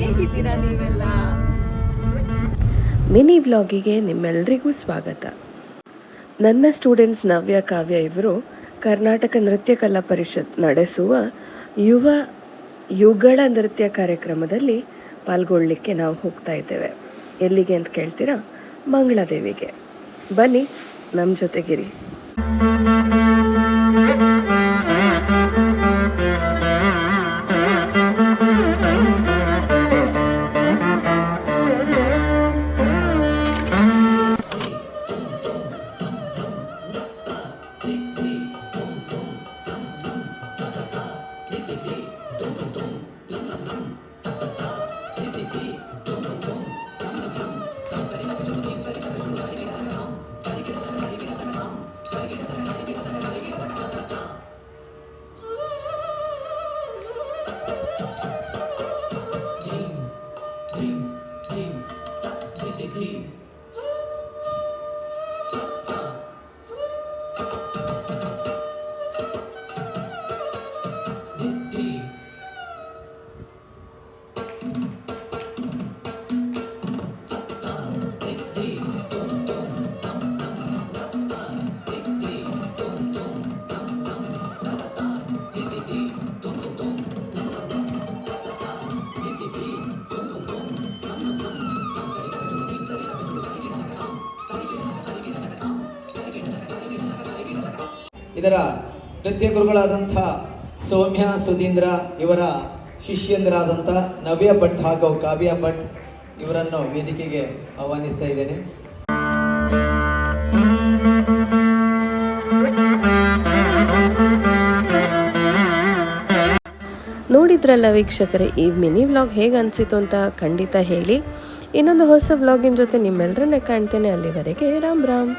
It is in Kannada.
ಹೇಗಿದ್ದೀರಾ ನೀವೆಲ್ಲ? ಮಿನಿ ವ್ಲಾಗಿಗೆ ನಿಮ್ಮೆಲ್ಲರಿಗೂ ಸ್ವಾಗತ. ನನ್ನ ಸ್ಟೂಡೆಂಟ್ಸ್ ನವ್ಯ ಕಾವ್ಯ ಇವರು ಕರ್ನಾಟಕ ನೃತ್ಯ ಕಲಾ ಪರಿಷತ್ ನಡೆಸುವ ಯುಗಳ ನೃತ್ಯ ಕಾರ್ಯಕ್ರಮದಲ್ಲಿ ಪಾಲ್ಗೊಳ್ಳಲಿಕ್ಕೆ ನಾವು ಹೋಗ್ತಾ ಇದ್ದೇವೆ. ಎಲ್ಲಿಗೆ ಅಂತ ಕೇಳ್ತೀರಾ? ಮಂಗಳಾದೇವಿಗೆ. ಬನ್ನಿ, ನಮ್ಮ ಜೊತೆಗಿರಿ. ಇದರ ನೃತ್ಯ ಗುರುಗಳಾದಂಥ ಸೌಮ್ಯ ಸುಧೀಂದ್ರ ಇವರ ಶಿಷ್ಯಂದರಾದಂಥ ನವ್ಯ ಭಟ್ ಹಾಗೂ ಕಾವ್ಯ ಭಟ್ ಇವರನ್ನು ವೇದಿಕೆಗೆ ಆಹ್ವಾನಿಸ್ತಾ ಇದ್ದೇನೆ. ನೋಡಿದ್ರಲ್ಲ ವೀಕ್ಷಕರೇ, ಈ ಮಿನಿ ವ್ಲಾಗ್ ಹೇಗೆ ಅನಿಸಿತು ಅಂತ ಖಂಡಿತ ಹೇಳಿ. ಇನ್ನೊಂದು ಹೊಸ ವ್ಲಾಗಿನ ಜೊತೆ ನಿಮ್ಮೆಲ್ಲರನ್ನೇ ಕಾಣ್ತೇನೆ. ಅಲ್ಲಿವರೆಗೆ ರಾಮ್ ರಾಮ್.